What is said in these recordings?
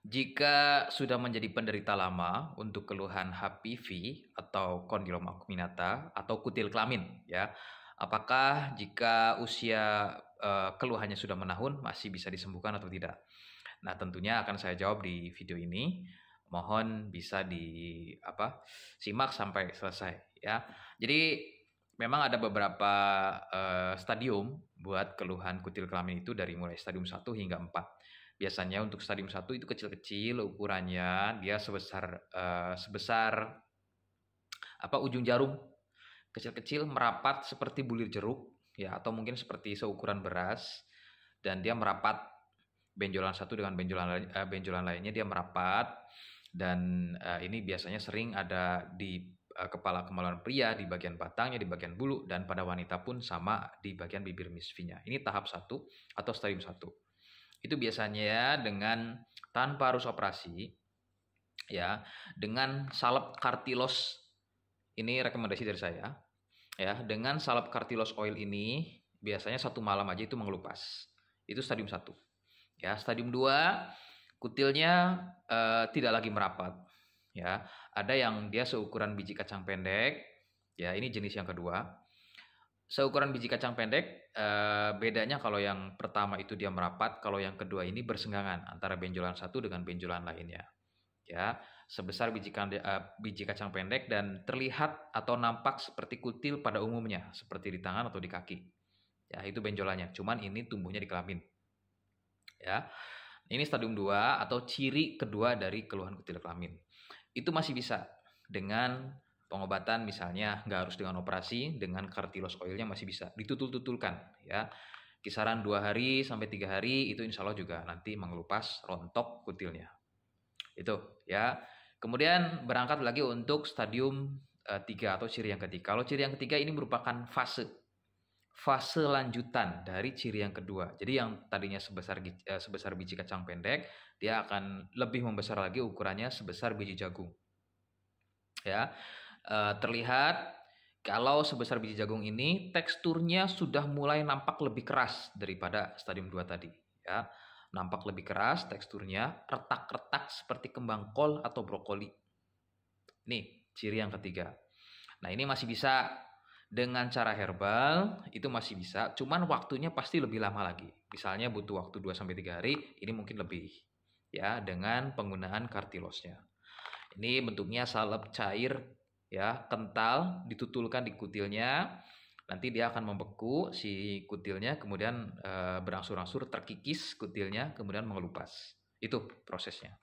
Jika sudah menjadi penderita lama untuk keluhan HPV atau kondiloma acuminata atau kutil kelamin, ya, apakah jika usia keluhannya sudah menahun masih bisa disembuhkan atau tidak? Nah, tentunya akan saya jawab di video ini. Mohon bisa simak sampai selesai, ya. Jadi memang ada beberapa stadium buat keluhan kutil kelamin itu dari mulai stadium 1 hingga 4. Biasanya untuk stadium 1 itu kecil-kecil ukurannya, dia sebesar ujung jarum, kecil-kecil merapat seperti bulir jeruk, ya, atau mungkin seperti seukuran beras, dan dia merapat benjolan satu dengan benjolan lainnya dia merapat, dan ini biasanya sering ada di kepala kemaluan pria, di bagian batangnya, di bagian bulu, dan pada wanita pun sama di bagian bibir misfinya. Ini tahap 1 atau stadium 1. Itu biasanya dengan tanpa harus operasi, ya, dengan salep kartilos. Ini rekomendasi dari saya, ya. Dengan salep kartilos oil ini biasanya 1 malam aja itu mengelupas. Itu stadium 1. Ya, stadium 2 kutilnya tidak lagi merapat, ya. Ada yang dia seukuran biji kacang pendek, ya, ini jenis yang kedua. Seukuran biji kacang pendek, bedanya kalau yang pertama itu dia merapat, kalau yang kedua ini bersenggangan antara benjolan satu dengan benjolan lainnya. Ya, sebesar biji kacang pendek dan terlihat atau nampak seperti kutil pada umumnya, seperti di tangan atau di kaki. Ya, itu benjolannya. Cuman ini tumbuhnya di kelamin. Ya. Ini stadium 2 atau ciri kedua dari keluhan kutil kelamin. Itu masih bisa dengan pengobatan, misalnya nggak harus dengan operasi, dengan kartilos oilnya masih bisa ditutul-tutulkan, ya. Kisaran 2 hari sampai 3 hari itu insya Allah juga nanti mengelupas rontok kutilnya. Itu, ya. Kemudian berangkat lagi untuk stadium 3 atau ciri yang ketiga. Kalau ciri yang ketiga ini merupakan fase lanjutan dari ciri yang kedua. Jadi yang tadinya sebesar biji kacang pendek, dia akan lebih membesar lagi ukurannya sebesar biji jagung. Ya, terlihat kalau sebesar biji jagung ini teksturnya sudah mulai nampak lebih keras daripada stadium 2 tadi, ya. Nampak lebih keras teksturnya, retak-retak seperti kembang kol atau brokoli. Nih, ciri yang ketiga. Nah, ini masih bisa dengan cara herbal, itu masih bisa, cuman waktunya pasti lebih lama lagi. Misalnya butuh waktu 2 sampai 3 hari, ini mungkin lebih, ya, dengan penggunaan kartilosnya. Ini bentuknya salep cair, ya, kental, ditutulkan di kutilnya. Nanti dia akan membeku si kutilnya, kemudian berangsur-angsur terkikis kutilnya, kemudian mengelupas. Itu prosesnya.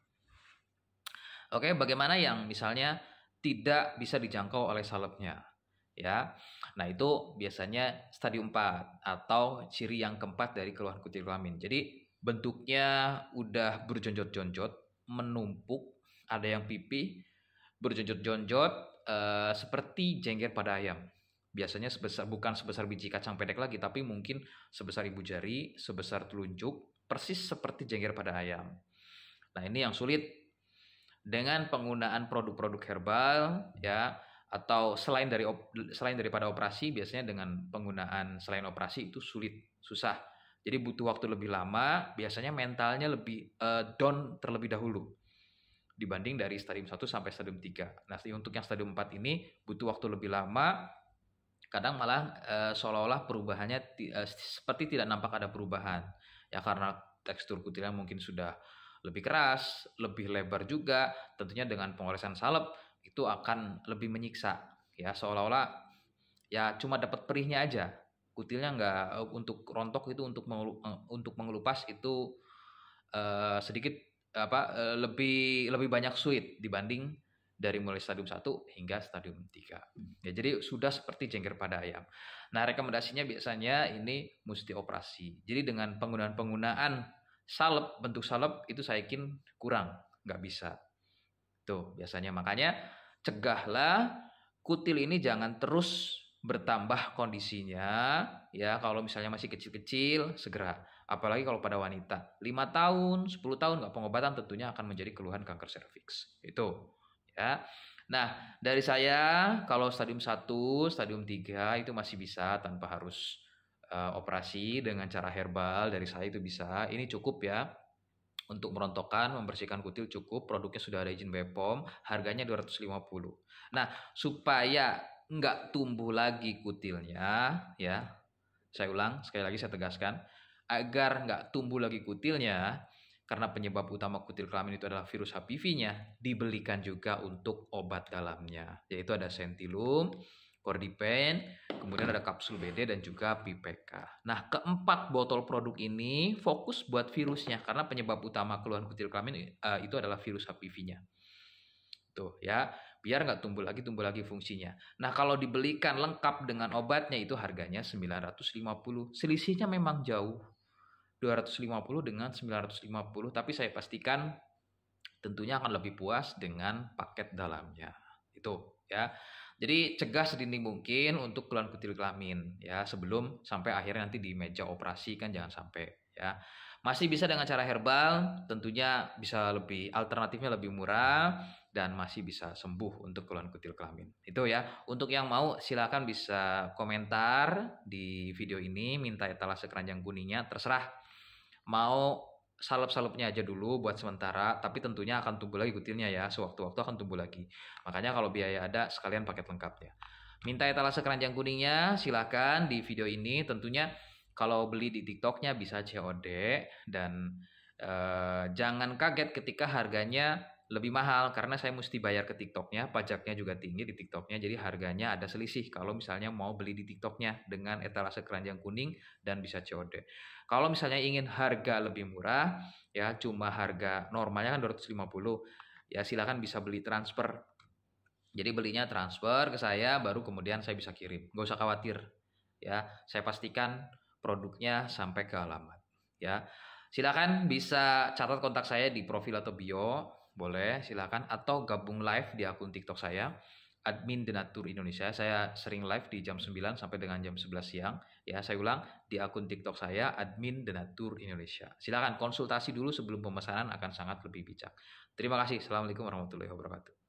Oke, bagaimana yang misalnya tidak bisa dijangkau oleh salepnya, ya. Nah, itu biasanya stadium 4 atau ciri yang keempat dari keluhan kutil kelamin. Jadi bentuknya udah berjonjot-jonjot, menumpuk, ada yang pipih, berjonjot-jonjot seperti jengger pada ayam. Biasanya bukan sebesar biji kacang pendek lagi, tapi mungkin sebesar ibu jari, sebesar telunjuk, persis seperti jengger pada ayam. Nah, ini yang sulit. Dengan penggunaan produk-produk herbal, ya, atau selain daripada operasi, biasanya dengan penggunaan selain operasi itu susah. Jadi butuh waktu lebih lama, biasanya mentalnya lebih down terlebih dahulu dibanding dari stadium 1 sampai stadium 3. Nah, untuk yang stadium 4 ini butuh waktu lebih lama, kadang malah seolah-olah perubahannya seperti tidak nampak ada perubahan. Ya, karena tekstur kutilnya mungkin sudah lebih keras, lebih lebar juga, tentunya dengan pengoresan salep itu akan lebih menyiksa, ya, seolah-olah ya cuma dapat perihnya aja, kutilnya nggak, untuk rontok itu untuk mengelupas itu sedikit lebih banyak sulit dibanding dari mulai stadium 1 hingga stadium 3. Ya, jadi sudah seperti jengger pada ayam. Nah, rekomendasinya biasanya ini mesti operasi. Jadi dengan penggunaan salep, bentuk salep itu saya yakin kurang, nggak bisa. Tuh, biasanya makanya cegahlah kutil ini jangan terus bertambah kondisinya, ya. Kalau misalnya masih kecil-kecil, segera. Apalagi kalau pada wanita 5 tahun, 10 tahun nggak pengobatan, tentunya akan menjadi keluhan kanker serviks. Itu, ya. Nah, dari saya kalau stadium 1, stadium 3 itu masih bisa tanpa harus operasi, dengan cara herbal dari saya itu bisa. Ini cukup, ya. Untuk merontokkan, membersihkan kutil cukup, produknya sudah ada izin BPOM, harganya 250. Nah, supaya nggak tumbuh lagi kutilnya, ya, saya ulang, sekali lagi saya tegaskan, agar nggak tumbuh lagi kutilnya, karena penyebab utama kutil kelamin itu adalah virus HPV-nya, dibelikan juga untuk obat dalamnya, yaitu ada Sentilum, Cordipen, kemudian ada kapsul BD dan juga PPK. Nah, keempat botol produk ini fokus buat virusnya karena penyebab utama keluhan kutil kelamin itu adalah virus HPV-nya. Tuh ya, biar nggak tumbuh lagi fungsinya. Nah, kalau dibelikan lengkap dengan obatnya itu harganya 950. Selisihnya memang jauh. 250 dengan 950, tapi saya pastikan tentunya akan lebih puas dengan paket dalamnya. Itu ya. Jadi cegah sedini mungkin untuk keluhan kutil kelamin ya sebelum sampai akhirnya nanti di meja operasi kan jangan sampai ya. Masih bisa dengan cara herbal, tentunya bisa lebih alternatifnya lebih murah dan masih bisa sembuh untuk keluhan kutil kelamin. Itu ya. Untuk yang mau silakan bisa komentar di video ini, minta etalase keranjang kuningnya, terserah. Mau salep-salepnya aja dulu buat sementara, tapi tentunya akan tumbuh lagi kutilnya ya, sewaktu-waktu akan tumbuh lagi. Makanya kalau biaya ada, sekalian paket lengkapnya. Minta etalase keranjang kuningnya, silakan di video ini. Tentunya kalau beli di TikToknya bisa COD dan jangan kaget ketika harganya lebih mahal karena saya mesti bayar ke TikToknya, pajaknya juga tinggi di TikToknya, jadi harganya ada selisih kalau misalnya mau beli di TikToknya dengan etalase keranjang kuning dan bisa COD. Kalau misalnya ingin harga lebih murah, ya cuma harga normalnya kan 250, ya silakan bisa beli transfer. Jadi belinya transfer ke saya, baru kemudian saya bisa kirim. Gak usah khawatir, ya. Saya pastikan produknya sampai ke alamat, ya. Silakan bisa catat kontak saya di profil atau bio, boleh silakan, atau gabung live di akun TikTok saya, admin Denatur Indonesia. Saya sering live di jam 9 sampai dengan jam 11 siang. Ya, saya ulang, di akun TikTok saya, admin Denatur Indonesia. Silakan konsultasi dulu sebelum pemesanan akan sangat lebih bijak. Terima kasih. Assalamualaikum warahmatullahi wabarakatuh.